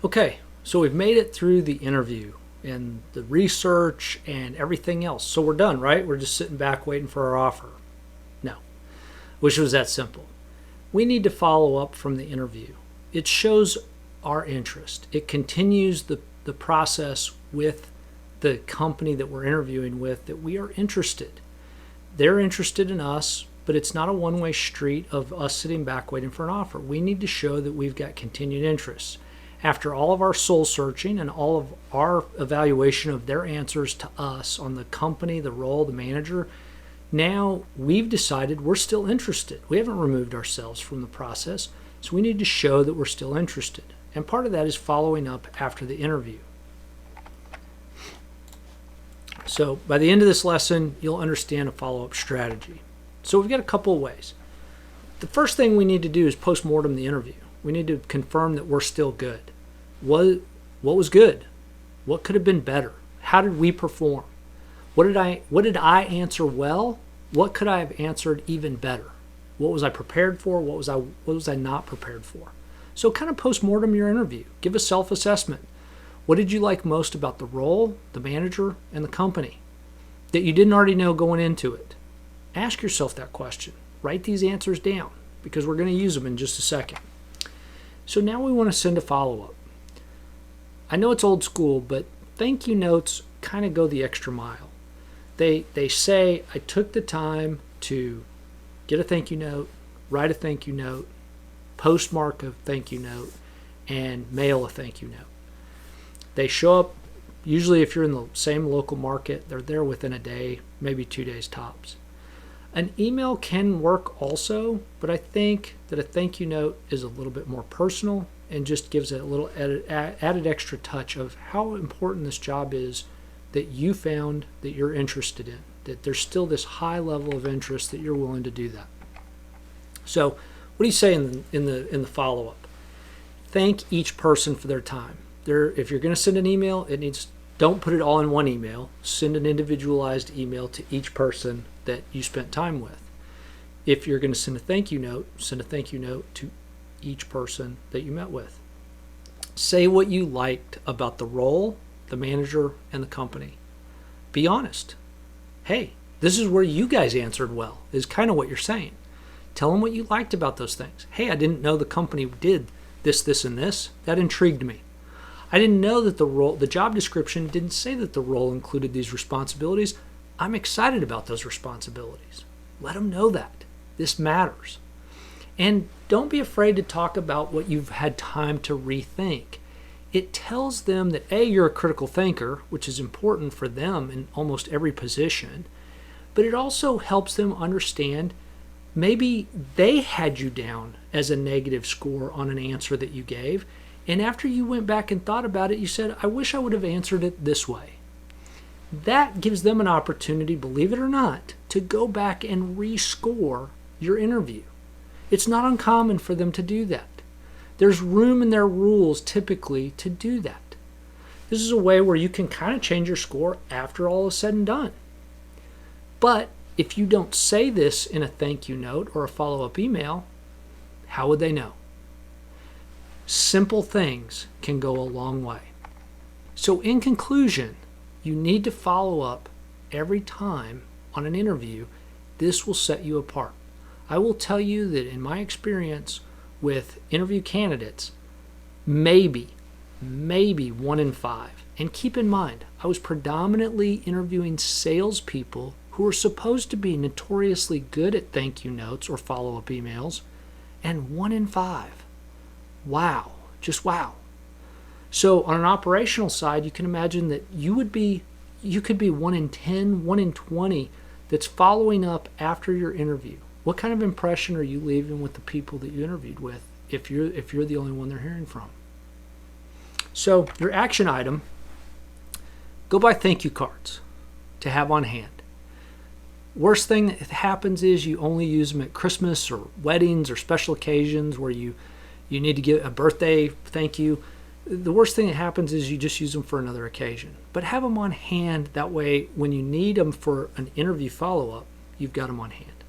Okay, so we've made it through the interview and the research and everything else. So we're done, right? We're just sitting back waiting for our offer. No, wish it was that simple. We need to follow up from the interview. It shows our interest. It continues the process with the company that we're interviewing with, that we are interested. They're interested in us, but it's not a one-way street of us sitting back waiting for an offer. We need to show that we've got continued interest. After all of our soul searching and all of our evaluation of their answers to us on the company, the role, the manager, now we've decided we're still interested. We haven't removed ourselves from the process, so we need to show that we're still interested. And part of that is following up after the interview. So by the end of this lesson, you'll understand a follow-up strategy. So we've got a couple of ways. The first thing we need to do is post-mortem the interview. We need to confirm that we're still good. What was good? What could have been better? How did we perform? What did I answer well? What could I have answered even better? What was I prepared for? What was I not prepared for? So kind of post-mortem your interview. Give a self-assessment. What did you like most about the role, the manager, and the company that you didn't already know going into it? Ask yourself that question. Write these answers down because we're going to use them in just a second. So now we want to send a follow-up. I know it's old school, but thank you notes kind of go the extra mile. They say, I took the time to get a thank you note, write a thank you note, postmark a thank you note, and mail a thank you note. They show up, usually if you're in the same local market, they're there within a day, maybe 2 days tops. An email can work also, but I think that a thank you note is a little bit more personal and just gives it a little added extra touch of how important this job is that you found that you're interested in, that there's still this high level of interest that you're willing to do that. So what do you say in the follow-up? Thank each person for their time. If you're going to send an email, don't put it all in one email. Send an individualized email to each person that you spent time with. If you're going to send a thank you note, send a thank you note to each person that you met with. Say what you liked about the role, the manager, and the company. Be honest. Hey, this is where you guys answered well, is kind of what you're saying. Tell them what you liked about those things. Hey, I didn't know the company did this, and this. That intrigued me. I didn't know that the job description didn't say that the role included these responsibilities. I'm excited about those responsibilities. Let them know that. This matters. And don't be afraid to talk about what you've had time to rethink. It tells them that A, you're a critical thinker, which is important for them in almost every position, but it also helps them understand maybe they had you down as a negative score on an answer that you gave, and after you went back and thought about it, you said, I wish I would have answered it this way. That gives them an opportunity, believe it or not, to go back and rescore your interview. It's not uncommon for them to do that. There's room in their rules typically to do that. This is a way where you can kind of change your score after all is said and done. But if you don't say this in a thank you note or a follow-up email, how would they know? Simple things can go a long way. So in conclusion, you need to follow up every time on an interview. This will set you apart. I will tell you that in my experience with interview candidates, maybe 1 in 5. And keep in mind, I was predominantly interviewing salespeople who are supposed to be notoriously good at thank you notes or follow-up emails, and 1 in 5. Wow, just wow. So on an operational side, you can imagine that you could be 1 in 10, 1 in 20 that's following up after your interview. What kind of impression are you leaving with the people that you interviewed with if you're the only one they're hearing from? So your action item, go buy thank you cards to have on hand. Worst thing that happens is you only use them at Christmas or weddings or special occasions where you need to get a birthday thank you. The worst thing that happens is you just use them for another occasion. But have them on hand. That way, when you need them for an interview follow-up, you've got them on hand.